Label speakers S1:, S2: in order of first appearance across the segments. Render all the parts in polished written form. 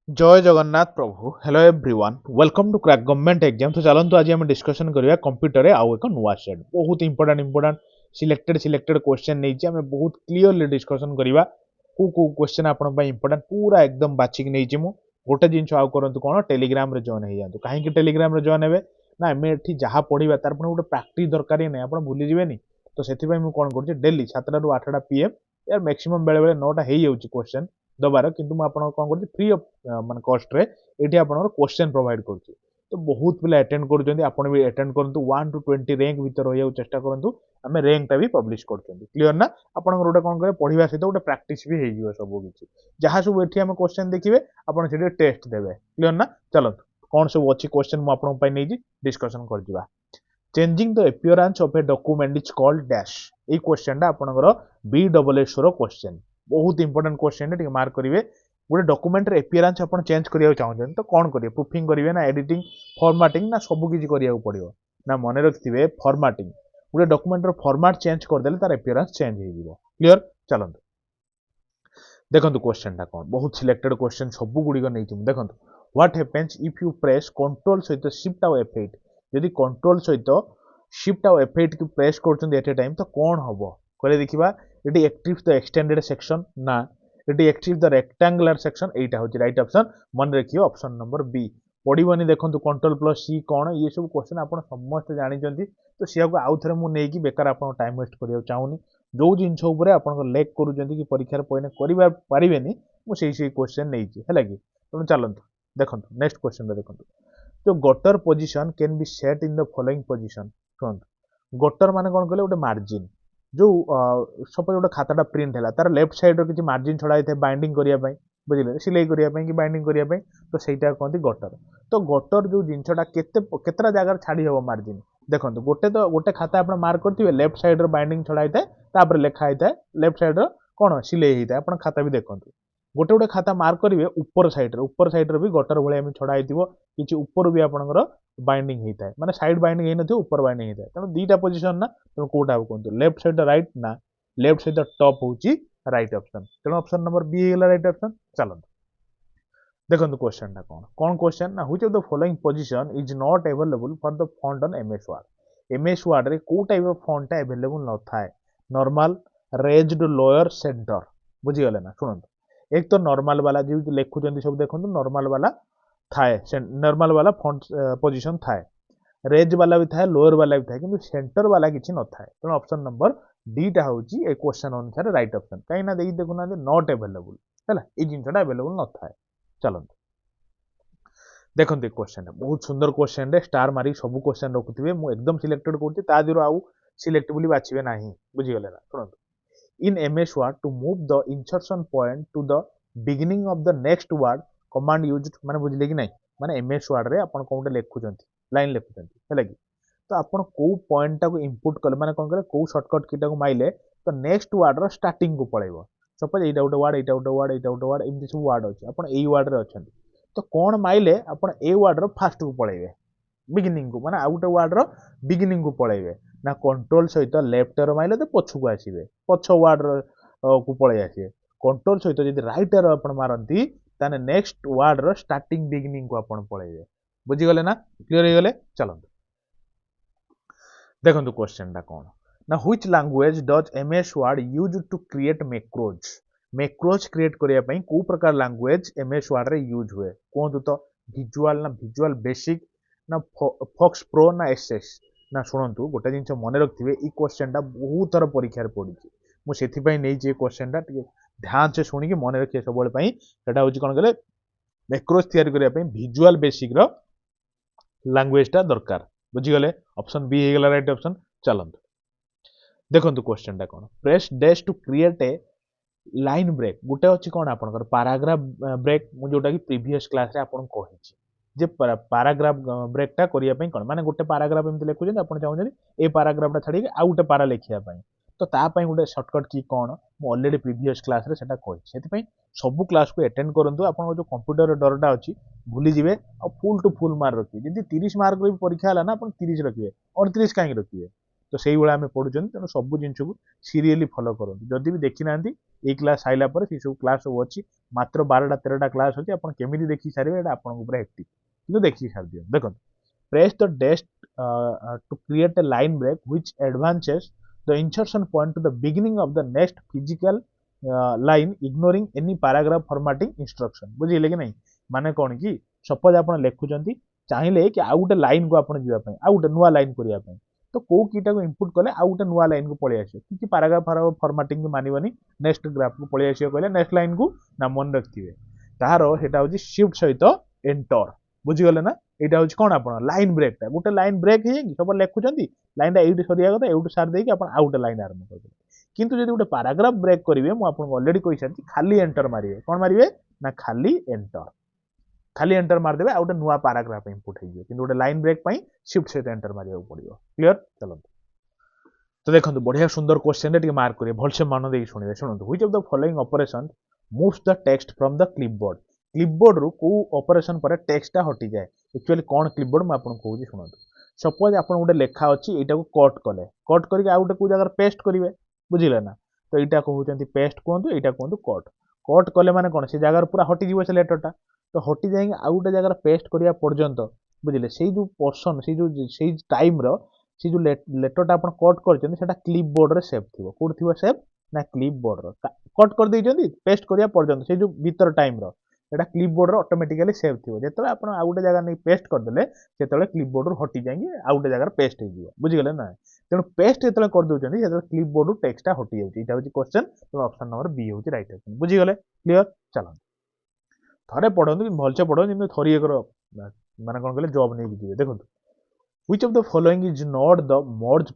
S1: जय जगन्नाथ प्रभु hello everyone welcome to crack government exam. तो चलते आज आम डिस्कसन करिया कंप्यूटर आउ एक नुआ सेट बहुत इंपोर्टेंट सिलेक्टेड क्वेश्चन नहीं आम बहुत क्लीयरली डिस्कसन करिया को क्वेश्चन आपण इंपोर्टेंट पूरा एकदम बाछिक नहीं मु गोटे जिन आउ करंतु कोन टेलीग्राम रे जॉइन हो जातु कहीं टेलीग्राम रे जॉइन हेबे ना आम एठी जहाँ पढ़िबा तार पुणी गोटे प्रैक्टिस दरकार ही नहीं आपण भूली जिवेनी। तो सेति मु कोन करछि डेली 7टा रु 8टा पीएम यार मैक्सिमम बेले बेले 9टा हो जाउछि क्वेश्चन दबार किंतु मु आपण कोन करछि फ्री ऑफ मान कस्ट रे एठी आपण क्वेश्चन प्रोवाइड करछि। तो बहुत पिला अटेंड करूछन्ती आपण भी अटेंड करंतु 1 टू 20 रैंक भीतर होया चेष्टा करंतु आमे रैंक टा भी पब्लिश करछन्ती क्लियर ना। आपण गोटे कोन करे पढिबा सहित गोटे प्रैक्टिस भी हेइ जिवो सब किछि जहाँ सब एठी हम क्वेश्चन देखिबे आपण सेठी टेस्ट देबे क्लियर ना। चलो कौन सब अच्छी क्वेश्चन मु आपण पई नै डिस्कशन कर दिबा। Changing the appearance of a document is called dash A question टा आपनकर बीडब्ल्यूएस रो क्वेश्चन बहुत इंपोर्टेंट क्वेश्चन है मार्क करिवे। गोटे डॉक्यूमेंट रे अपीयरेंस आपण चेंज करिया चाहछन तो कोन करिवे प्रूफिंग करिवे ना एडिटिंग फॉर्मेटिंग ना सब किछि करिया पड़ियो ना मन रखिथिबे फॉर्मेटिंग गोटे डॉक्यूमेंट रो फॉर्मेट चेंज कर देले तार अपीयरेंस चेंज हो जिवो क्लियर। चलंतु देखंतु क्वेश्चन टा कोन बहुत सिलेक्टेड क्वेश्चन सब गुडी को नै तुम देखंतु what happens if you press control सहित शिफ्ट और F8 यदि कंट्रोल सहित शिफ्ट और F8 की प्रेस करछन एट ए टाइम तो कोन हबो कहले देखिबा एटी एक्टिव द एक्सटेंडेड सेक्शन ना एटी एक्टिव द रेक्टेंगुलर सेक्शन एटा होची राइट ऑप्शन मन रखियो ऑप्शन नंबर बी पड़ीबनी। देखंतु कंट्रोल प्लस सी कोन ये सब क्वेश्चन आपण समस्त जानि जंती तो सिया को आउ थरे मु नै कि बेकार आपण टाइम वेस्ट करियो चाहुनी जो जिनछ ऊपर आपण लेक करूजंती कि परीक्षा रे पयने करिबा पारिबेनी मु सेही क्वेश्चन नै कि हैला कि तनु चलंतु देखंतु नेक्स्ट क्वेश्चन रे देखंतु तो gutter position can be set in the following position सुनतु गटर माने कोन कहले गोटे मार्जिन जो सपोज गोटे खाताटा प्रिंट है तार लेफ्ट साइड रो किछि मार्जिन छड़ा है बाइंडिंग करिया पई बुझिले सिलाई करिया पई कि बाइंडिंग करिया पई तो सेटा कहंती गटर। तो गटर जो जिनछटा केतरा जगह छाड़ी हबो मार्जिन देखंतु गोटे खाता आपण मार्क करथिबे लेफ्ट साइड रो बाइंडिंग छड़ा है तापर लेखा है लेफ्ट साइड रो कोन सिलाई है आपण खाता भी देखंतु गोटे गोटे खाता मार्क करिवे ऊपर साइड रो भी गटर भले हम छड़ा हेतिबो किछि ऊपर भी आपनकर बाइंडिंग होता है माने साइड बाइंडिंग हेइ नथिबो ऊपर बाइंडिंग होता है तेणु दीटा पोजीशन ना तेणु कोटा कहंतु लेफ्ट साइड राइट ना लेफ्ट साइड टॉप होची राइट ऑप्शन तेणु ऑप्शन नंबर बी हेला राइट ऑप्शन। चलो देखंतु क्वेश्चन टा कोन क्वेश्चन ना which of the following position is not available for the font on MS Word MS word रे को type of font टा available न थाए नॉर्मल रेज्ड लोअर सेंटर बुझी गले ना। सुनंतु एक तो नॉर्मल वाला जो लिखुचंदी सब देखंतु नॉर्मल वाला थाए नॉर्मल वाला फॉन्ट पोजीशन थाए रेज वाला भी थाए लोअर वाला भी थाए किंतु सेंटर वाला किछि न थाए तेणु ऑप्शन नंबर डी टा होची ए क्वेश्चन अनुसार राइट ऑप्शन कहीं ना देखि देखुना नॉट अवेलेबल हैला ए जिंसटा अवेलेबल न थाए। चलंतु देखंतु क्वेश्चन बहुत सुंदर क्वेश्चन रे स्टार मारी सब क्वेश्चन रखुथिबे मु एकदम सिलेक्टेड करछि ता दिरो आउ सिलेक्टेबली बाछिबे नाही बुझि गले ना। सुनंतु in MS Word to move the insertion point to the beginning of the next word command used माने बुझिले कि नहीं माने MS Word रे आपण कोनटे लिखुचंती लाइन लिखुचंती हैला कि तो आपण को पॉइंट टा को इनपुट कर माने कोन करे को शॉर्टकट की टा को माइले तो नेक्स्ट वर्ड रो स्टार्टिंग को पळेबो सपोज एटा गोटे वर्ड एटा गोटे वर्ड एटा गोटे वर्ड एमती सब वर्ड अछि आपण एई वर्ड रे अछंती तो कोन माइले आपण ए वर्ड रो फास्ट को पळेबे बिगिनिंग को माने आउट वर्ड रो बिगिनिंग को पळेबे ना कंट्रोल सहित लेफ्ट एरो माइले तो पछ को आसीबे पछ वर्ड को पळे आसीबे कंट्रोल सहित जदि राइट एरो आपण मारंती ताने नेक्स्ट वर्ड रो स्टार्टिंग बिगिनिंग को आपण पळेबे बुझी गले ना क्लियर हो गले। चलंतु देखंतु क्वेश्चन टा कोन ना which language does MS Word use to create macros create करिया पई को प्रकार लैंग्वेज एमएस वर्ड रे यूज हुए कोंतु तो विजुअल बेसिक ना फॉक्स प्रो ना एसएस ना। शुणु गोटे जिन मन रखिए ये क्वेश्चन टा बहुत थर परीक्षा पड़ी मुझे नहीं क्वेश्चन टा ध्यान से शुणिकी मन रखिए सब हूँ कौन कहे मैक्रोज तैयारी करने विजुअल बेसिक लैंग्वेज टा दरकार बुझीगले ऑप्शन बी हो राइट ऑप्शन। चलंतु देखंतु क्वेश्चन टा कौन press dash to create a line break गोटे अच्छी कौन आपंकर पैराग्राफ ब्रेक मुझे जोटा कि प्रीवियस क्लास रे आपन कहिछि जे पैराग्राफ ब्रेक टा करिया पई कोन माने गोटे पैराग्राफ एमति लिखुछन आपण चाहउछन ए पैराग्राफ टा छाडी आ गोटे पैरा लिखिया पई तो ता पई गोटे शॉर्टकट की कोन मु ऑलरेडी प्रीवियस क्लास रे सेटा कहि सेति पई सब क्लास को अटेंड करंतु आपण जो कंप्यूटर रे डरटा अछि भूली जिवे आ फुल टू फुल मार्क रखिए यदि 30 मार्क रे परीक्षा हला ना आपण 30 रखिए 38 काहे रखिए तो से आम पढ़ुं तेणु सब जिन को सीरियली फॉलो करूँ जदि भी देखी ना ये क्लास आइला पर से सब क्लास सब अच्छी मात्र 12-13टा क्लास अच्छी आप केमी देखी सारे आपंकर हेक्टिक कि देखिए सारी दियो देखो प्रेस द डेस्ट to create a line break which advances the insertion point to the beginning of the next physical line ignoring any paragraph formatting instruction बुझिले कि नहीं माने कौन कि सपोज आप लिखुंट चाहिए कि आउ गोटे लाइन को आप जावाई आउ गोटे नुआ लाइन करने तो कौ कीटा को इनपुट कले आउ गोटे नुआ लाइन को पलि आस कि पाराग्राफ फर्माटिंग मानवनी नेक्स्ट ग्राफ को पलि आस कहले नेक्स्ट लाइन को ना मन रखिए तार सेटा हूँ शिफ्ट सहित एंटर बुझीगले ना यहाँ हूँ कौन आप लाइन ब्रेकटा गोटे लाइन ब्रेक है सब लिखुंट लाइनटा ये सरिया कथा ये सारी देकी आप आउ गोटे लाइन आरंभ कर किंतु जब गोटे पाराग्राफ ब्रेक करेंगे मुझे अलरेडी कही सारी खाली एंटर मारे कौन मारे ना खाली एंटर मारदेवे आ गोटे नुआ पाराग्राफ इनपुट हो कि गोटे लाइन ब्रेक शिफ्ट सहित एंटर मारे पड़ो क्लीयर चलो तो देखो बढ़िया सुंदर क्वेश्चन मार्क करिए भलसे मन दे शुणिए शुणु which of the following operation moves the text from the clipboard रु को ऑपरेशन पर टेक्स्टा हटि जाए एक्चुअली कौन क्लिपबोर्ड मुझे आपको कहूँ शुणु सपोज आप गोटे लेखा अच्छी यहाँ को कट करके आउ गोटे जगह पेस्ट करेंगे बुझिले ना तो यहाँ कहते पेस्ट कहतु यहाँ कहतु कट कले मैंने कौन से जगार पूरा हटिज से लेटरटा तो हटि जाए आउ गोटे जगह पेस्ट करने पर्यंत बुझिले से जो पर्सन से टाइम से जो लेटरटा आप कट कर क्लिपबोर्ड सेव थी कौट थी सेव ना क्लिपबोर्ड कट कर देते पेस्ट करने पर्यंत से जो भीतर टाइम यहाँ क्लिपबोर्ड ऑटोमेटिकली सेव थी जो आप आउ गोटे जगह नहीं पेस्ट करदे से क्लिपबोर्ड हटि जाए आउ गोटे जगह पेस्ट हो बुझीगले ना तेणु पेस्ट जो करदे क्लिपबोर्ड टेक्स्टा हटि जाए ये क्वेश्चन तो ऑप्शन नंबर बी हूँ राइट ऑप्शन बुझीगले क्लीयर चलो थे पढ़ते भलसे पढ़ो जमी थरी एक माने कौन कहले जॉब नहीं जी देखो which of the following is not the merge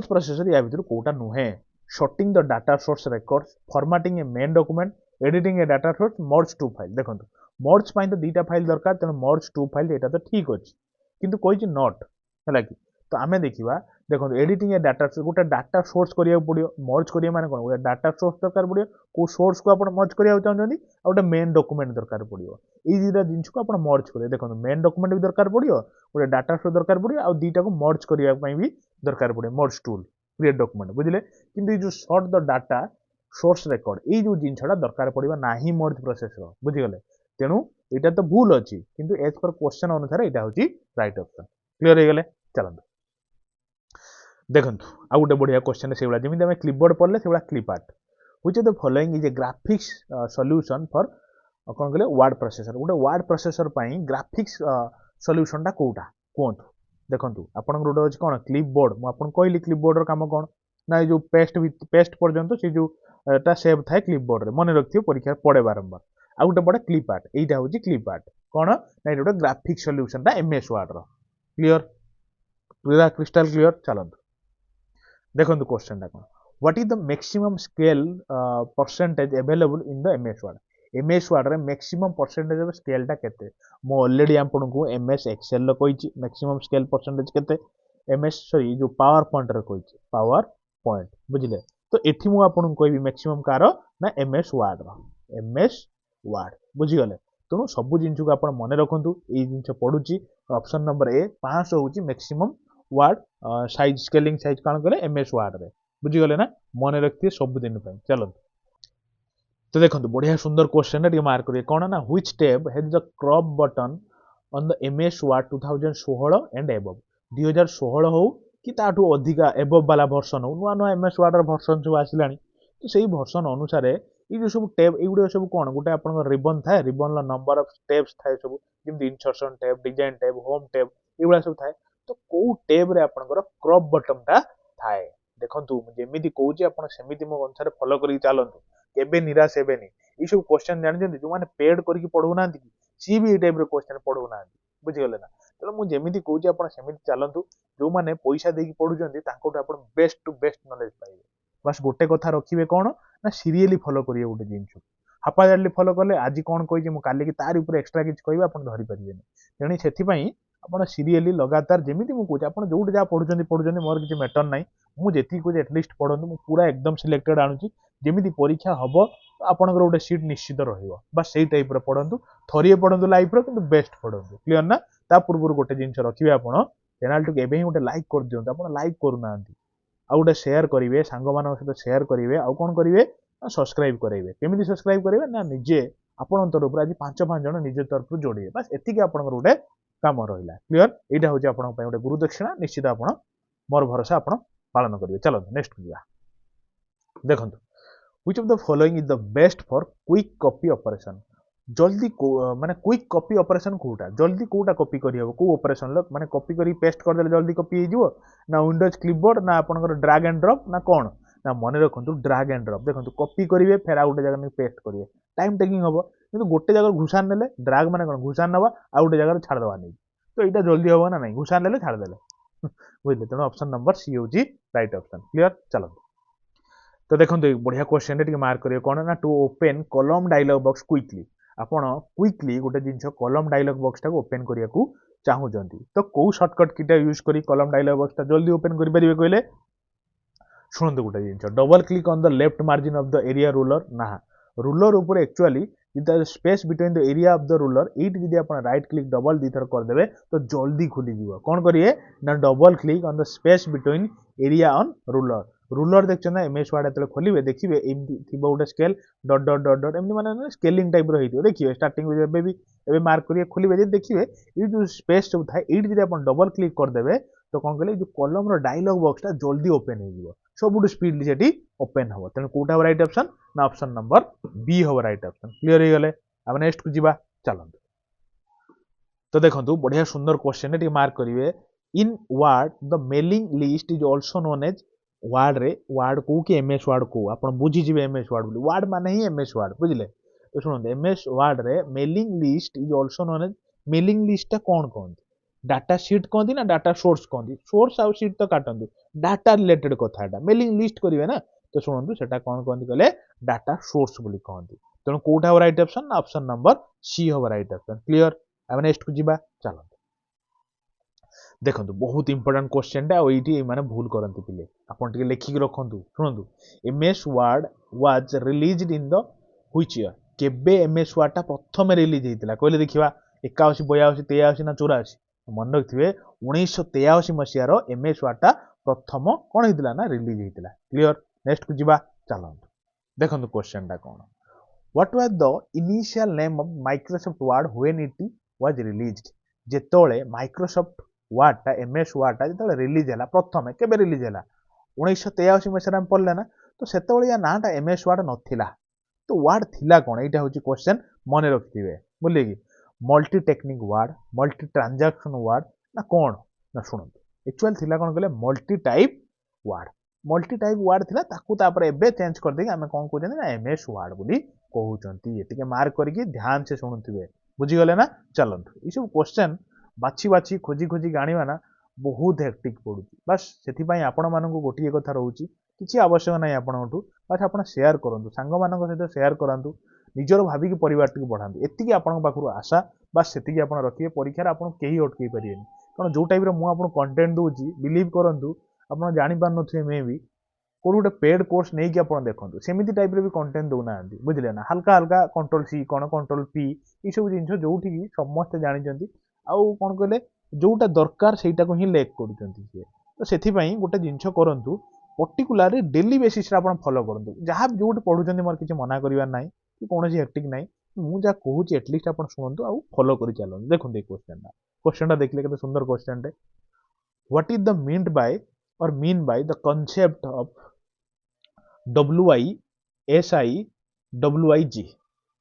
S1: processor या भीतर कोटा नुहे sorting the data source records formatting a main document editing a data source merge to file देखो मर्ज तो दुईटा फाइल दरकार तेणु मर्ज टू फाइल यहाँ तो ठीक अच्छे किंतु कही नॉट है कि तो आम देखा देखो एडिटिंग ए डाटा गोटे डाटा सोर्स करा पड़ो मर्ज करिए माने कौन गोटे डाटा सोर्स दरकार पड़ो को सोर्स को आप मर्ज करा चाहते गोटे मेन डॉक्यूमेंट दरकार पड़ो ये दुटा जिन को आप मर्ज करेंगे देखो मेन डॉक्यूमेंट भी दरकार पड़ो गोटे डाटा सोर्स दरकार पड़ो आ दुईटा को मर्ज करने भी दरकार पड़ो मर्ज टूल क्रिएट डॉक्यूमेंट बुझे कि जो sort the data source record ये जो जिनसा दरकार पड़ा ना ही मर्ज प्रोसेसर बुझीगले तेणु यहाँ तो भूल अच्छी किंतु एज पर क्वेश्चन अनुसार यहाँ हूँ राइट ऑप्शन क्लीयर हो गले चलते देखो आउ गोटे बढ़िया क्वेश्चन से जमी आम क्लिपबोर्ड पढ़ले से clip art which of the following is a graphics solution for कौन कहले वर्ड प्रोसेसर गोटे वर्ड प्रोसेसर ग्राफिक्स सॉल्यूशनटा कोटा कहतु देखो आपन गोटे अच्छे कौन क्लिपबोर्ड मुझे कहली क्लिपबोर्डर काम कौन ना जो पेस्ट पर्यंत से जो सेव थाए क्लिपबोर्ड रे मन रखिए परीक्षा पड़े बारंबार आ गोटे पड़े क्लिप आर्ट यहाँ हूँ क्लिप आर्ट कौन ना गोटे ग्राफिक्स सॉल्यूशनटा एमएस वर्ड क्लीयर पूरा क्रिस्टल क्लीयर चलते देखो क्वेश्चन कौन what is the maximum scale percentage available in the MS word रे मैक्सिमम परसेंटेज ऑफ स्केलटा केते मो ऑलरेडी आपको एमएस एक्सेल कही मैक्सिमम स्केल परसेंटेज केते एमएस सॉरी जो पावर पॉइंट रे कही पावर पॉइंट बुझिले तो एठी मु आपको कहबी मैक्सिमम कार ना एमएस वर्ड बुझीगले तेणु सब जिन को आप मन रखु ये जिन पढ़ुची ऑप्शन नंबर ए 500 हूँ maximum word size scaling size कौन कले एमएस वर्ड रे बुझीगले ना मन रखिए सब दिन चलो तो देखो बढ़िया सुंदर क्वेश्चन मार्क करिए कौन ना which tab has the crop button on the MS word 2016 and above 2016 हो कि ताठू अधिका एबव वाला वर्सन हो नुआ नुआ एमएस वर्ड वर्सन सब आसिला तो सही वर्सन अनुसार ये जो सब टैब ये सब कौन गोटे आप रिबन थाए रिबन नंबर ऑफ टैब्स थाए सब जमी insertion tab design tab home tab ये सब थाए तो कौ टैब रे आपनकर क्रॉप बटनटा थाए देखंतु जेमिति कहूची आपण सेमिति मो अनुसार फॉलो करी चलंतु केबे निराश हेबेनी ई सब क्वेश्चन जानि जो माने पेड करके पढौ ना सी भी टाइप रे क्वेश्चन पढौ ना बुझी गले ना तो मु जेमिति कहूची आपण सेमिति चलंतु जो माने पैसा देकी पढुचंती तांको आपण बेस्ट टू बेस्ट नॉलेज पाइबे बस गोटे कथा रखिबे कोन ना सीरियली फॉलो करिए गोटे जिंस हापाजाडली फॉलो कले आज कोन कहिजे मु काली की तार ऊपर एक्स्ट्रा किछ कहबे आपण धरि परिबेनी तेणी सेथि पई आपण सीरियली लगातार जेमिति मु कहूची आपण जोट जा पढुचंती मोर किछ मैटर नाही मु जेति को एटलीस्ट पढंतु मु पूरा एकदम सिलेक्टेड आणुची जेमिति परीक्षा हबो आपनकर गोटे सीट निश्चित रहिबो बस सेही टाइप रे पढंतु थरिए पढंतु लाइफ रो किंतु बेस्ट पढंतु क्लियर ना ता पूर्व गोटे जिंस रखिबे आपण चैनल को एबे ही गोटे लाइक कर दियंतु आपण लाइक करूना आ गोटे शेयर करेंगे सांग मान सहित शेयर करेंगे आउ कौन करेंगे सब्सक्राइब करेंगे केमी सब्सक्राइब करेंगे ना निजे आपण तरफ आज 5 जन निज तरफ जोड़े बस एतिक आप गोटे कम रहा क्लीयर यहाँ हूँ आप गोटे गुरुदक्षिणा निश्चित आप मोर भरोसा आप पालन करेंगे चलो नेक्स्ट जा देखो which of the following is the best for quick copy operation जल्दी माने क्विक कॉपी ऑपरेशन कोटा जल्दी कोटा कॉपी करी हबो को ऑपरेशन लो माने कॉपी करी पेस्ट कर देले जल्दी कॉपी हो ना विंडोज क्लिपबोर्ड ना आपनकर ड्रैग एंड ड्रॉप ना कौन ना मन रखु ड्रैग एंड ड्रॉप देखो कॉपी करेंगे फेर आ गोटे जगह पेस्ट करेंगे टाइम टेकिंग हम कि गोटे जगह घुसान नेले ड्रैग माने कौन घुसान नवा आ गोटे जगह छाड़देवा नहीं तो यहाँ जल्दी हम ना नहीं घुसान नेले छाड़देले बुझे तेणु ऑप्शन नंबर सी हूँ राइट ऑप्शन क्लीयर चलो तो देखो बढ़िया क्वेश्चन मार्क करिए कौन ना to open column dialog box quickly आपण क्विकली गोटे जिनस कॉलम डायलॉग बॉक्स टाको ओपन करिया को चाहूचंती तो को शॉर्टकट कीटा यूज करी कॉलम डायलॉग बॉक्स टा जल्दी ओपन करि परिबे कहले शुणु गोटे जिनस double click on the left margin of the area ruler ना रूलर ऊपर actually the space between the area of the ruler at जदि आपण राइट क्लिक डबल दी थर कर देबे तो जल्दी खुली जीवो कोन करिए ना double click on the space between area on ruler ruler देखछन ना एमएस वर्ड एतले खोलिबे देखिबे एमती थिबो गोटे scale dot dot dot dot एमती माने स्केलिंग टाइप रो हेतियो देखिबे स्टार्टिंग में एबे भी एबे मार्क करिए खोलिबे जे देखिबे ई जो स्पेस सब थाए एट जदि आपण डबल क्लिक कर देबे तो कोन कहले जो कॉलम रो डायलॉग बॉक्स टा जल्दी ओपन हो जीवो सबुठ स्पीडली सेठी ओपन हो तेन कोटा हो राइट ऑप्शन ना ऑप्शन नंबर बी हो राइट ऑप्शन क्लियर हो गले अब नेक्स्ट को जीवा चलंतु तो देखंतु बढ़िया सुंदर क्वेश्चन टी मार्क करिवे in Word the mailing list is also known as Word रे वर्ड को कि एमएस वर्ड को आपण बुझी जीवे एमएस वर्ड बोली वर्ड माने ही एमएस वर्ड बुझले तो सुनंतु एमएस वर्ड रे mailing list is also known as mailing list ता कोन कोन डाटा शीट कहती ना डाटा सोर्स कहती सोर्स आउ शीट तो काटंतु डाटा रिलेटेड कथा मेलिंग लिस्ट करिवे ना तो शुणु सेटा कौन कहते कहले डाटा सोर्स बोली कहती तेणु कोटा हो राइट ऑप्शन ना ऑप्शन नंबर सी हो राइट ऑप्शन क्लियर अब नेक्स्ट को जीवा चलो देखो बहुत इंपोर्टेंट क्वेश्चन टा ये माने भूल करती पिले आपन टिके लेखिक रखंतु शुणु MS word was released in the which year केबे एमएस वर्ड टा प्रथम रिलीज हेतिला कहले देखिबा 81 82 83 ना 84 मन रखिए 1983 मसीहार एमएस वर्ड टा प्रथम कौन होता ना रिलीज होता क्लियर नेक्स्ट को जीवा चलो देखो क्वेश्चन टा कौन what was the initial name of Microsoft Word when it was released जेतोले माइक्रोसॉफ्ट वर्ड टा एमएस वर्ड टा जेतोले रिलीज हैला प्रथम केबे रिलीज हैला 1983 मसीहार हम पढ़ले ना तो सेतोले या नाटा एमएस वर्ड नथिला तो वर्ड थिला कौन एटा होची क्वेश्चन मन रखिथिबे बोलिए कि multi technique word multi transaction word ना कौन ना शुणु एक्चुअल थिला कौन कहले मल्टी टाइप वर्ड थिला ताकू तापर एबे चेंज कर देके हमें कौन कहते ना एमएस वर्ड बोली कहउचंती एटिके मार्क करके ध्यान से शुणुथिबे बुझी गले ना चलंतु ई सब क्वेश्चन बाछी बाछी खोजी खोजी गाणीवा ना बहुत हेक्टिक पड़ुची बस सेथि पई आपण माननको गोटिए कथा रहउची किछि आवश्यक नाही आपणठू बस आपण शेयर करंतु सांग मानक सहित शेयर करंतु निजर भाविकी परिवार टी बढ़ातु एतिकी आपण पाखरु आशा बस सेतिकी आपण रखिए परीक्षा रे आपण केही अटकई परियेनी कारण जो टाइप रे मु आपण कंटेंट दोउची बिलीव करंतु आपण जानि पार नथिए मे भी कोन गोटे पेड कोर्स नै कि आपण देखंतु सेमिति टाइप रे भी कंटेंट दउ नांती बुझले ना हल्का हल्का कंट्रोल सी कोन कंट्रोल पी ई सब जिंस जोठी की समस्त जानि जंती आउ कोन कहले जोटा दरकार सेटा को ही लेक करूचंती से तो सेथि पई गोटे जिंस करंतु पर्टिकुलरली डेली बेसिस रे आपण फॉलो करंतु जहां जोट पढुचंती मोर किछि मना करिवार नाही कि कोनोसी हेक्टिक नाही मु जा कहूची एटलिस्ट आपण सुनंतु आउ फॉलो करि चलंतु देखो दे क्वेश्चन देखले केते सुंदर क्वेश्चन टे what is the meaned by और mean by the concept of WISI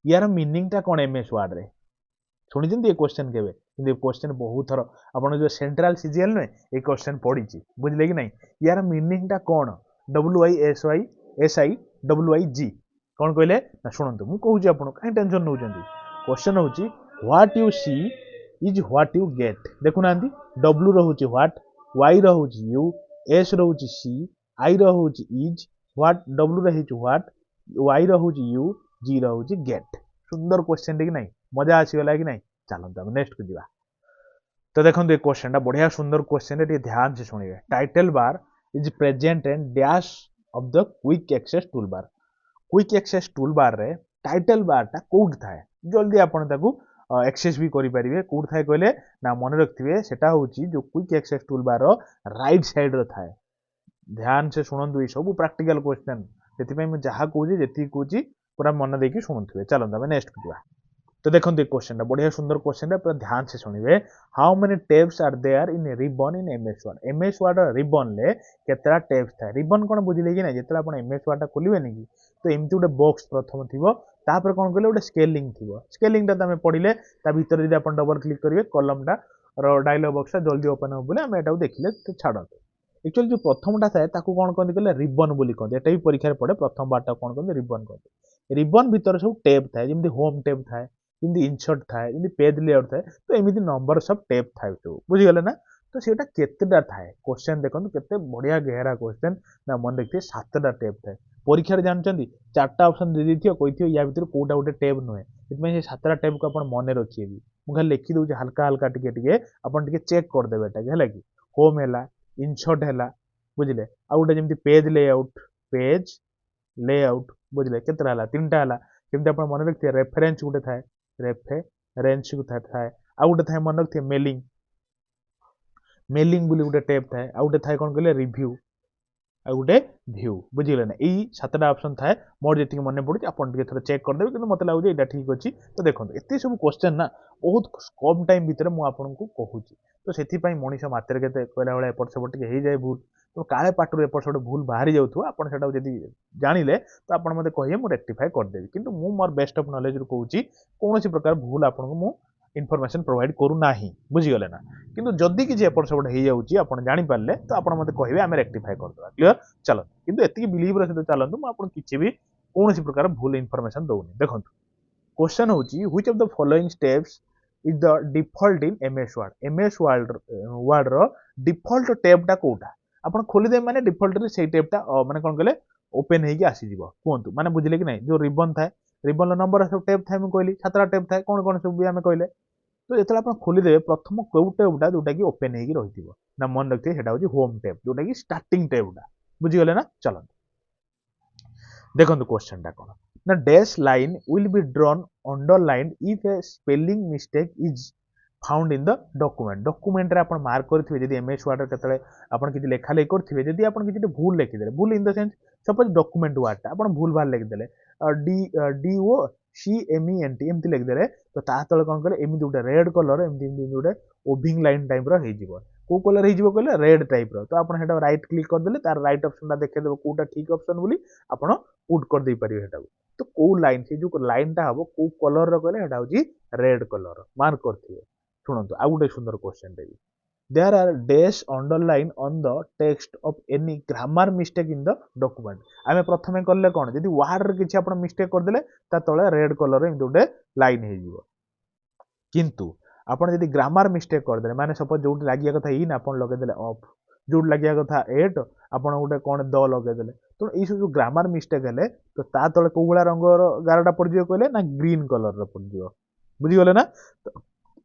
S1: यार मीनिंग टा कोन एमएस वर्ड रे सुनि जंती ए क्वेश्चन केबे किंतु क्वेश्चन बहुत थर आपण जो सेंट्रल सीजीएल ने ए क्वेश्चन पढिची बुझले कि नहीं यार मीनिंग टा कोन WISI WIG कौन कहले ना शुणु मु कहूँ आप कहीं टेंशन नौ क्वेश्चन हूँ what you see is what you get देखुना W रोचे व्हाट Y रोचे यू S रोचे सी I रोचे इज व्हाट W रही व्हाट Y रोचे यू G रोचे गेट सुंदर क्वेश्चन टे कि नहीं मजा आसीगला कि नहीं चलते नेक्स्ट को जीवा तो देखो ये क्वेश्चन टा बढ़िया सुंदर क्वेश्चन टे ध्यान से शुणिए title bar is present and dash of the quick access toolbar quick access toolbar रे टाइटल बार टा कोड थाए जल्दी आपण ताकू एक्सेस भी करेंगे कौट थाए कहले ना मन रखिए सेटा हूँ जो quick access toolbar right side रो थाए ध्यान से शुणु ये सब प्राक्टिकल क्वेश्चन से जहाँ कहे जी कहे पूरा मन देकी शुणुवे चलते आम नेक्स्ट को जावा तो देखो क्वेश्चन बढ़िया सुंदर क्वेश्चन पूरा ध्यान से शुणिबे how many tabs are there in ribbon in MS Word MS Word ribbon ले केतरा टेप्स था रिबन कोन बुझिले कि ना जेतला आपण एमएस वर्ड खोलिबे नि तो एमती गोटे बॉक्स प्रथम थिबो तापर कोन कहले गोटे स्केलिंग थिबो स्केलिंग ता हमें पढ़िले ता भीतर जदि आपण डबल क्लिक करिवे कॉलमटा रो डायलॉग बॉक्स जल्दी ओपन हो बोले हम एटा देखिले तो छाड़ते एक्चुअली जो प्रथमटा थाए ताकू कोन कहते कहले रिबन बोली कहते एटा भी परीक्षा पड़े प्रथम बारटा कोन कहते रिबन कहते रिबन भीतर सब टेप थाए जेमती होम टेप थाए जमी इनसर्ट थाए जमी पेज लेआउट थाए तो एमती नंबर सब टेप थाए सब बुझीगले ना तो सीटा केतेटा थाए क्वेश्चन देखो केते बढ़िया गहरा क्वेश्चन ना मन देखिए 7टा टेप थाए परीक्षा जानते 4टा ऑप्शन दे दी कही या भर कोटा गोटे टेप नुहे से 7टा टेप को मन रखिए मुझे लिखी दूसरी हल्का हल्का टे चेक करदे है कि होम है इनसर्ट है बुझे आ गए जमी पेज लेआउट बुझे के 3टा है जमी आप मन रखिए रेफरेन्स गोटे थाए रेफरेन्स थाए आ गए थाए मन रखिए मेलिंग मेलिंग बोली गोटे टेप थाए आ गए थाए कौन कहले रिव्यू आ गए भ्यू बुझीगले ना यही 7टा ऑप्शन थाए मोर जी मन पड़े आप थोड़ा चेक करदेवे कि मत लगे यहाँ ठीक अच्छी तो देखो एत सब क्वेश्चन ना बहुत कम टाइम भितर मुझे कहूँ तो से मनीष मात्र के कहला भाई एपट सेपट हो जाए भूल तो काले पाटू एपट सेपट भूल बाहरी जाऊँ आपड़ से जानिले तो आप मत कहे मुझे रेक्टिफाए करदेवी कि मोर बेस्ट ऑफ नॉलेज कहूँ कौन प्रकार भूल आपको इनफॉरमेशन प्रोवाइड करूना बुझीगले ना किंतु जदि किसी एपट सेपट हो जाऊँगी आप जापारे तो आप मत कहे आम रेक्टिफाए करदे क्लीयर चलो किंतु एति बिलीव सहित चलतु मुझे किसी भी कौन प्रकार भूल इनफॉरमेशन दौनी देखो क्वेश्चन हूँ which of the following steps is the default in MS Word रो डिफॉल्ट टेपटा कोटा आप खोलीदे माने डिफॉल्ट से टेपटा माने कौन कहले ओपन होगी आसीज कहतु माने बुझिले कि नहीं जो रिबन थाए रिबन नंबर सब टेप थाए मुझे कहली 7टा टेप थाए कौन कौन सब भी आम कहले तो जो आप खोलीदेवे प्रथम कौ टेपटा जोटा कि ओपन हो रही ना मन रखिए हूँ होम टेप जोटा कि स्टार्टिंग टेपटा बुझीगले ना चलो देखो क्वेश्चन टा कौन ना dash line will be drawn underline if A spelling mistake is found in the document रे आपण मार्क करथिबे जदि एमएस वर्ड केतले आपण किछि लेखा लेखि करथिबे जदि आपण किछि भूल लिखि देले भूल in the sense suppose document word टा आपण भूल भाल लिखि देले D O C M E N T एमती लिखि देले तो ता तळे कोन करे एमि गोटे रेड कलर एमती गोटे ओभिंग लाइन टाइप रो हे जिवो को कलर हे जिवो कहले रेड टाइप रो तो आपण हेटा राइट क्लिक कर देले तार राइट ऑप्शन टा देखे देबो कोटा ठीक ऑप्शन बोली आपण पुट कर दे परिबे हेटा तो को लाइन से जो लाइन टा हबो को कलर रो कहले हेटा होजी रेड कलर मार्क करथिबे शुणु आ गए सुंदर क्वेश्चन टे there are dash underline on the text of any grammar mistake in the document आम प्रथम कले कौन जब वार्ड किसी आप मिस्टेक करदे तले रेड कलर एमती गोटे लाइन हो किंतु आपड़ जब ग्रामर मिस्टेक करदे माने सपोज जो लगे कथा इन आप लगेदे अफ जो लगे कथा एट आप गोटे कौन द लगेदे तो ये सब जो ग्रामर मिस्टेक है तो ता तले कौ भाया रंगर गारटा पड़े कहले ना ग्रीन कलर पड़े बुझीगले ना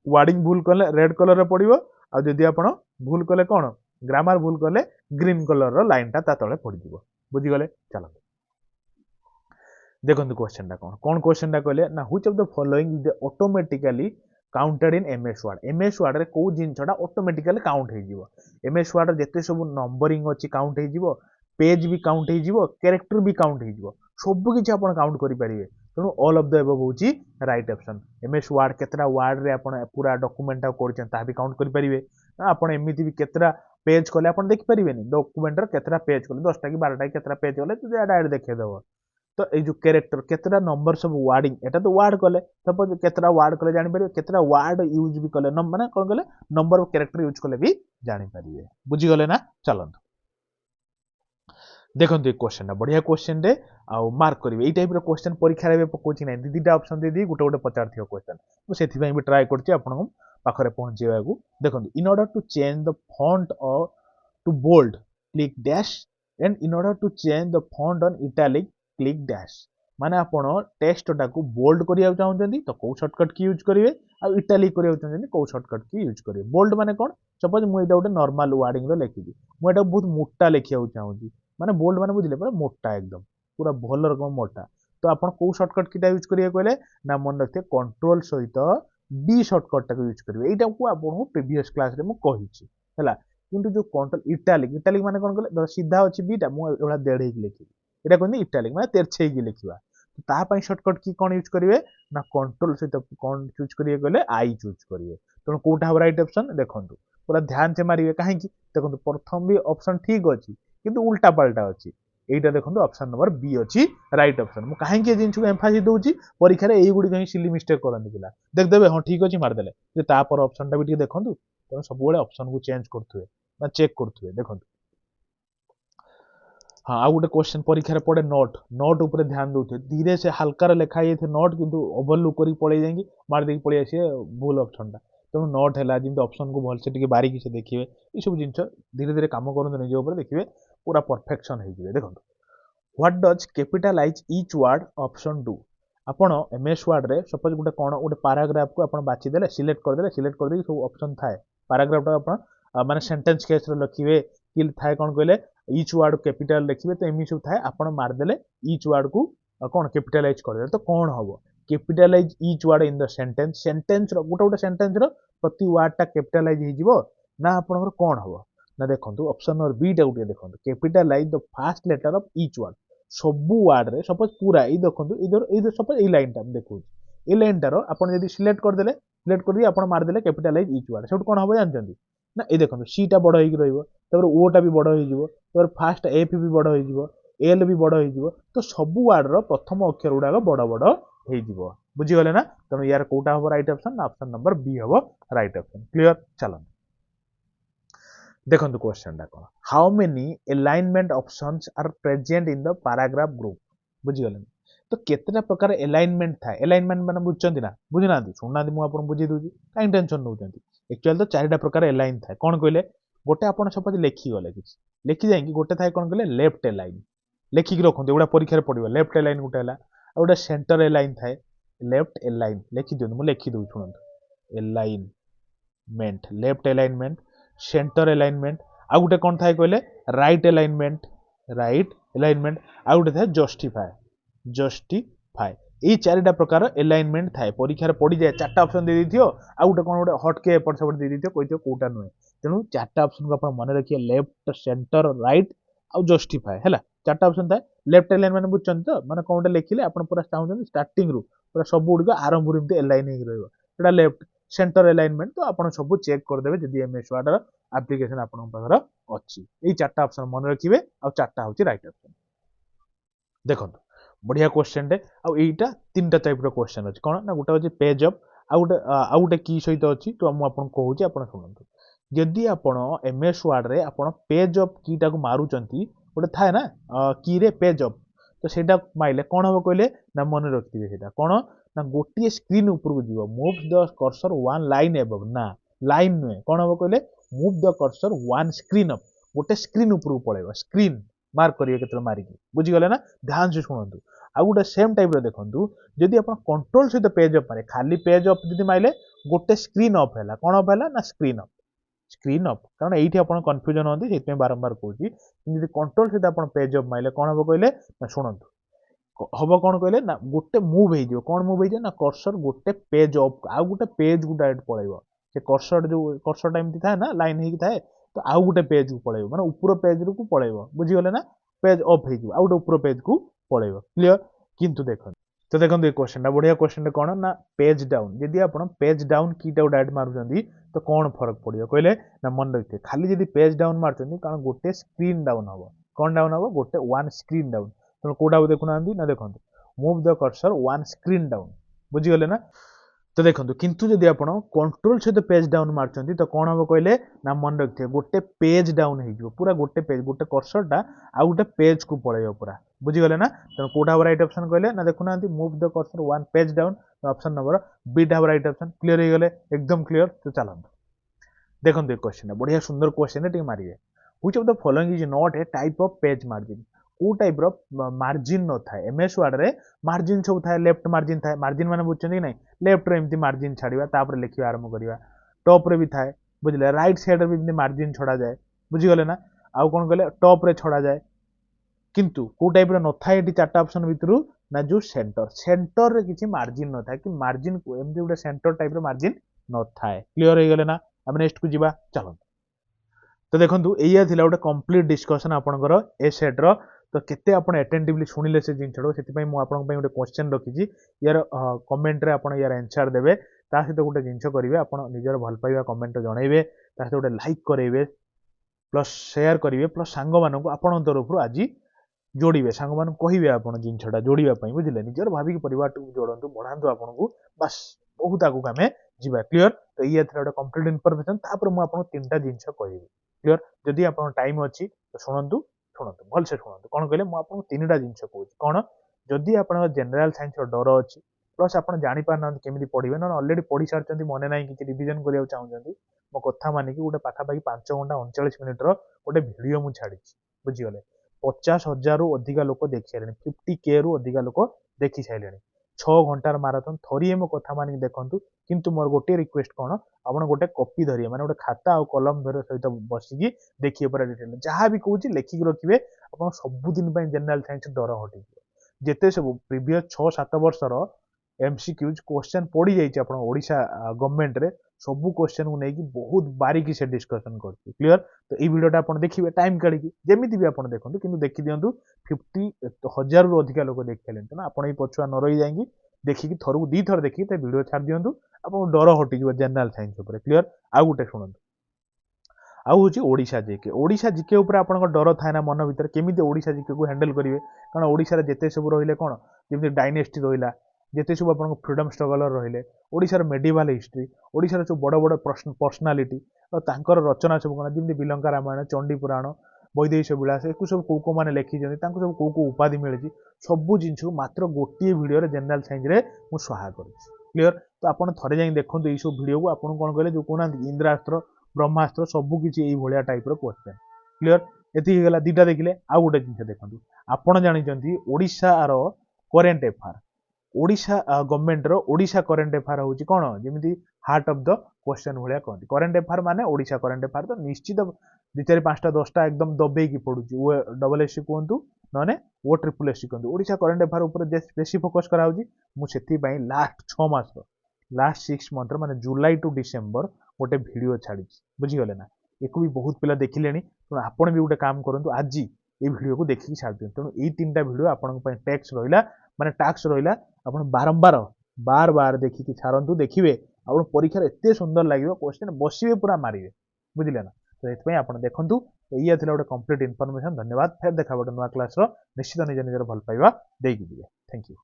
S1: वार्डिंग भूल कले रेड कलर रे पड़िबो आ जदि आपण भूल कले कोन ग्रामर भूल कले ग्रीन कलर रो लाइन ता तळे पड़ जिवो बुझी गले चलो देखंतु क्वेश्चन टा कोन क्वेश्चन टा कहले ना which of the following is automatically counted in MS word रे को जिनछटा ऑटोमेटिकली काउंट हे जिवो एमएस वर्ड रे जते सब नंबरिंग अछि काउंट हे जिवो पेज भी काउंट हो जिवो कैरेक्टर भी काउंट हो सब किछि आपण काउंट करि परिबे तेणु ऑल ऑफ द एबव होची राइट ऑप्शन एमएस वर्ड केतरा वर्ड रे आपण पूरा डॉक्यूमेंट करछन ता भी काउंट करि परिबे आपण एमिति भी केतरा पेज कले आपण देखि परिबेनी डॉक्यूमेंट रे केतरा पेज कले 10टा कि 12टा केतरा पेज कले तो डायरेक्ट देखे देबो तो ए जो कैरेक्टर केतरा नंबर सब वर्डिंग एटा तो वर्ड कले सपोज केतरा वर्ड कले जानि परिबे केतरा वर्ड यूज भी कले माने कोन कले नंबर ऑफ कैरेक्टर यूज कले भी जानि परिबे बुझी गले ना चलंतु देखो क्वेश्चन बढ़िया क्वेश्चन रे आउ मार्क करेंगे टाइप क्वेश्चन परीक्षा रे पकोची ना दीटा ऑप्शन दे दी गोटे गोटे पचार थी क्वेश्चन तो से भी ट्राए करछि आपन पाखरे पहुंचेबा को देखो in order to change the font और to bold click dash and in order to change the font on italic click dash माने आपण टेक्स्ट टाको बोल्ड करिया चाहउछन्ती तो को शॉर्टकट की यूज करिवे आ इटैलिक करिया चाहउछन्ती को शॉर्टकट की यूज करिवे बोल्ड माने कोन सपोज मु एटा गोटे नॉर्मल वर्डिंग रो लिखि दी मु एटा बहुत मोटा लिखिया चाहउछी माने बोल्ड माने बुझिले पूरा मोटा एकदम पूरा भल रकम मोटा तो आपण को शॉर्टकट कीटा यूज करिया कहले ना मन रखते कंट्रोल सहित बी सर्टकट टाक यूज करेंगे यहाँ को आपको प्रीवियस क्लास रे मु कही है किंतु जो कंट्रोल इटालिक इटालिक माने कौन कहले सीधा अच्छी बीटा मुझे देढ़ लिखी यहाँ कहते इटालिक माने तेरछे लिखा तो तापाई सर्टकट की कौन यूज करेंगे ना कंट्रोल सहित कौन चूज करेंगे कहले आई चूज करेंगे तेणु कौटा हम रईट ऑप्शन देखो पूरा ध्यान से मारे कहीं देखो प्रथम भी ऑप्शन ठीक अच्छी किंतु उल्टा पाल्टा अच्छी এইটা দেখুন অপশন নম্বর বি ଅଛି রাইট অপশন ମୁଁ କାହିଁକି ଏ ଜିନିଷକୁ ଏମ୍ଫାସିସ୍ ଦଉଛି ପରୀକ୍ଷାରେ ଏଇଗୁଡ଼ିକ ହିଁ ସିଲି ମିଷ୍ଟେକ୍ କରନ୍ତି ପିଲା ଦେଖିଦେବେ ହଁ ଠିକ୍ ଅଛି ମାରିଦେଲେ ଯେ ତାପରେ ଅପସନଟା ବି ଟିକେ ଦେଖନ୍ତୁ ତେଣୁ ସବୁବେଳେ ଅପସନକୁ ଚେଞ୍ଜ କରୁଥିବେ ବା ଚେକ୍ କରୁଥିବେ ଦେଖନ୍ତୁ हाँ आउ गोटे क्वेश्चन परीक्षा पड़े नोट उपर ध्यान दौथे धीरे से हल्कार लेखा जाए नोट किंतु ओवरलुक कर पड़े जाएंगे मारदे पड़े आसिए भूल ऑप्शनटा तेणु नोट है जमी ऑप्शन को भलसे टे बारिकी से देखिए ये सब जिन धीरे धीरे कम करूँ निज उपर देखिए पूरा परफेक्शन हो देखो what does capitalise each word option do आपण एमएस वर्ड रे सपोज गोटे कौन गोटे पैराग्राफ को आप बाछीदे सिलेक्ट करदे सब ऑप्शन थाए पैराग्राफटा आप माने सेंटेंस केस लिखे कि थाए कौन कहले ईच वर्ड कैपिटल लिखिए तो एमती सब थाए आप मारदेले ईच वर्ड को कौन कैपिटालाइज कर तो कौन हम capitalise each word in the sentence गोटे गोटे सेंटेंस प्रति वर्डटा कैपिटालाइज हो ना आपंकर कौन हम ना देखो ऑप्शन नंबर बी टा गोटे देखो capitalise the first letter of each word सबू वर्ड रे सपोज पूरा ये देखो इधर सपोज ये लाइन टा देखो ये लाइन टार आप सिलेक्ट करदे आप मारदेले कैपिटालाइज ईच वर्ड सब कौन हम जानते ना ये देखो सी टा बड़ हो ओटा भी बड़ हो फास्ट एफ भी बड़ हो एल भी बड़ हो तो सबू वर्ड प्रथम अक्षर गुड़ाक बड़ बड़ हो बुझीगले ना तेणु यार कौटा हम राइट ऑप्शन ना ऑप्शन नंबर बी हम राइट ऑप्शन क्लियर चलो देखो क्वेश्चन टा कौन how many alignment options are present in the paragraph group बुझीगले तो केतना प्रकार अलाइनमेंट था अलाइनमेंट माने बुझचंती ना बुझना शुणुना मुझे आपको बुझी दूसरी कहीं टेंशन नौ एक्चुअली तो चारिटा प्रकार अलाइन था कौन कहले गोटे आप सपोज लिखिगले कि लिखि जाए गोटे थाए कौन कहले लेफ्ट अलाइन लिखिक रखते एगुड़ा परीक्षा पड़ो लेफ्ट अलाइन गोटे है गोटे सेंटर अलाइन थाए लेफ्ट अलाइन लिखि दिखाँ मुझे लिखिदे शुणु alignment left alignment centre alignment आ गोटे कौन थाए कहले राइट अलाइनमेंट आ गोटे थाए जस्टिफाए ये चारिटा प्रकार अलाइनमेंट थाए परीक्षा पड़ जाए चार्टा ऑप्शन दे दी आ गोटे कौन गोटे हटके एपट सेपट दे दी कही कौटा नुहे तेणु चार्टा ऑप्शन को आप मन रखिए लेफ्ट सेंटर राइट आउ जस्टिफाए है चार्टा ऑप्शन थाए लेफ्ट अलाइन मैंने बुझे तो मैंने कौन गोटे लिखिले आप पूरा चाहते स्टार्टिंग रू पूरा सब गुड़िक आरंभ एमती अलाइन हो लेफ्ट सेंटर अलाइनमेंट तो आप सब चेक करदे जब एमएस वर्ड एप्लिकेशन आपंकर अच्छी ये चार्टा ऑप्शन मन रखिए आ चार्टा हूँ राइट ऑप्शन देखो बढ़िया क्वेश्चन टे आईटा तीन टा टाइप क्वेश्चन अच्छी कौन ना गोटे अच्छे पेज अप आउ गोटे की सहित अच्छी तो मुझे कहूँ आप शुणु जदि आप एमएस वर्ड रे आप पेज अप कीटा को मारुंट गोटे थाए ना की रे पेज अप तो सेटा माइले कौन हम कहले ना मन रखिए सेटा कौन ना गोटे स्क्रीन उपरକୁ जीव move the cursor one line above ना लाइन नुहे कौन हम कहले move the cursor one screen up गोटे स्क्रीन उपरକୁ पळेबो स्क्रीन मार्क करिए केतल मारिकी बुझीगले ना ध्यान से शुणु आ गोटे सेम टाइप देखो जदि आप कंट्रोल सहित पेज अप मारे खाली पेज अप जदि माइले गोटे स्क्रीन अप है कौन अप है ना स्क्रीन अप कारण ये आप कन्फ्यूजन होती से बारंबार कहूँ कंट्रोल सहित आप पेज अप माइले कौन हम कहले ना शुणु हम कौन कहले ना गोटे मूव हो कौन मूव हो ना कर्सर गोटे पेज अप आउ गोटे पेज को डायरेक्ट पड़ेगा से कर्सर जो कर्सर एमती थाए ना लाइन हो थाए तो आउ गोटे पेज को पड़ेगा माने ऊपर पेज को पड़ेगा बुझीगले ना पेज अप हो आउ गोटे ऊपर पेज को पड़ेगा क्लियर किंतु देखो तो देखो ये क्वेश्चन बढ़िया क्वेश्चन कौन ना पेज डाउन जदि आप पेज डाउन कीटा डायरेक्ट मारुंट तो कौन फरक पड़ो कहले ना मन रखिए खाली जदि पेज डाउन मार्चंती कारण गोटे स्क्रीन डाउन हम कौन डाउन हम गोटे वन स्क्रीन डाउन तो कौटा देखुना ना देखो move the cursor one screen down बुझीगले ना तो देखो किंतु जदि आप कंट्रोल सहित पेज डाउन मार्चंती तो कौन हम कहले ना मन रखिए गोटे पेज डाउन हो पूरा गोटे पेज गोटे कर्सरटा आ गोटे पेज को पड़ेगा पूरा बुझीगले ना तेणु कौटा राइट ऑप्शन कहले ना देखुना move the cursor one page down option number बीटा राइट ऑप्शन क्लियर हो गले एकदम क्लियर तो चलते देखो ये क्वेश्चन बढ़िया सुंदर क्वेश्चन टे मारे which of the following is not a type of page margin को टाइप मार्जिन न था एमएस वर्ड रे मार्जिन सब था लेफ्ट मार्जिन था मार्जिन माने बुझछन कि नहीं लेफ्ट रे एमती मार्जिन छाड़िबा तापर लिखिबा आरंभ करिबा टॉप रे भी था बुझले राइट साइड रे भी एमती मार्जिन छड़ा जाए बुझीगले ना आउ कोन कहले टॉप रे छड़ा जाए किंतु को टाइप रे न था एटी चारटा ऑप्शन भितरु ना जो सेंटर सेंटर रे किसी मार्जिन न था कि मार्जिन को एमती गोटे सेंटर टाइप रो मार्जिन न थाए क्लियर हो गले ना आम नेक्स्ट को जीवा चलो तो देखो या गोटे कंप्लीट डिस्कसन आपंकर ए सेट रो तो केते आपण अटेंटिवली शुणिले से जिनछड़ो से गोटे क्वेश्चन रखी यार कमेंट रे आपण यार आंसर देबे ता सहित गोटे जिनछ करेंगे आप निजर भल पाइबा कमेंट जनइबे ता सहित गोटे लाइक करेंगे प्लस शेयर करेंगे प्लस सांग मानक आपण तरफ आज जोड़े सांग मान कहे आप जिनछटा जोड़ापी बुझे निजर भाविक परिवार जोड़ू बढ़ातु आपको बास बहुत आगू आम जा क्लीयर तो ये गोटे कंप्लीट इनफर्मेशन मुझे तीन जिनस कह क्लीयर जदि आप टाइम अच्छी तो शुणु शुणु भलसे शुणु कौन कहले मुझे तीन टा जिनस कहूँ कौन जदि आप जनरल साइंस डर अच्छी प्लस आप जापार ना केमी पढ़े ना अलरेडी पढ़ी सारी मन ना कि रिविजन करने चाहूँगी मो कथा मानिक गोटे पाखापाखि 5 घंटा 39 मिनिट्र गोटे भिड मुझे छाड़ी बुझीगले 50,000 रु अधिका लोक देखी सारे 50K रु अधिका लोक देखी सारे 6 घंटार माराथन थोड़े मो कथा मानिक देखु किंतु मोर गोटे रिक्वेस्ट कौन आप गोटे कॉपी धरिए माने गोटे खाता और कलम धर सहित बसिकी देखिए पूरा डिटेल जहाँ भी कहूँ लिखिक रखिए आप सबुदिन जनरल साइंस डर हटि जिते सब प्रीवियस 6-7 वर्षर एमसीक्यूज क्वेश्चन पड़ी जाइए ओडिशा गवर्नमेंट रे सबू क्वेश्चन को लेकिन बहुत बारीकी से डिस्कसन करती क्लियर तो ये वीडियोटा आप देखिए टाइम काढ़ी जमी भी आप देखो कि देखी दिंतु 50,000 रु अधिका लोग देख सारे तेना आप पछुआ न रही जाएंगे देखिए थरक 2 थर देखिए वीडियो छाड़ दिंतु आप डर हटिज जनरल साइंस क्लीयर आउ गोटे शुणु आउ हूँ ओडिशा जिके उपर आप डर थाए ना मन भर केमी ओडिशा जिके को हैंडल करेंगे कारण ओडिशा जिते सब रही कौन जमी डायनेस्टी रहा जिते सब आप फ्रीडम स्ट्रगलर रहिले ओडिशार मेडिवाल हिस्ट्री ओडिशार सब बड़ बड़ पर्सनालीटी और रचना सब कौन जमी बिलंका रामायण चंडी पुराण वैदेश विलास एक सब कौ कौ मैंने लिखी सब कौ कौ उपाधि मिली सबू जिन मात्र गोटे भिडियो जनरल साइंस रे मुझे सहाय कर क्लीयर तो आप थे जाए देखो ये सब भिडियो को आपको कौन कहले जो कहना इंद्रास्त्र ब्रह्मास्त्र सबकि भाया टाइप क्वेश्चन क्लीयर ये गला 2टा देखिले आउ गोटे जिन देखो आपड़ जानते ओडिशार करेन्ट अफेयर ओडिशा गवर्नमेंट रो ओडिशा करेन्ट अफेयर होची कोन जेमिति हार्ट ऑफ द क्वेश्चन भलिया कहती करेन्ट अफेयर माने ओडिशा करेन्ट अफेयर तो निश्चित 2-4-5-10टा एकदम दबे की पडुची ओ डबल एससी कहंतु नने ओ ट्रिपल एससी कहंतु ओडिशा करेन्ट अफेयर ऊपर बेसी फोकस करा होची मु सेति पई लास्ट 6 मास रो लास्ट 6 मंथ माने जुलाई टू डिसेंबर गोटे वीडियो छाड़ी बुझी गले ना एको भी बहुत पिला देखिलेनी तो आपण भी गोटे काम करंतु आज ये वीडियो को देखि छाड़ दियौ तेणु एई 3टा वीडियो आपण पई टैक्स रहिला माने टास्क रहिला आपण बारंबार बार बार देखिकी छाड़ू देखिए आप परीक्षा एत सुंदर लगे क्वेश्चन बसवे पूरा मारे बुझे ना तो ये आप देखूँ तो ये गोटे कंप्लीट इनफॉरमेशन धन्यवाद फिर देखा गोटे नुआ क्लास निश्चित निज निजर भल पाइबा देकी दिए थैंक यू।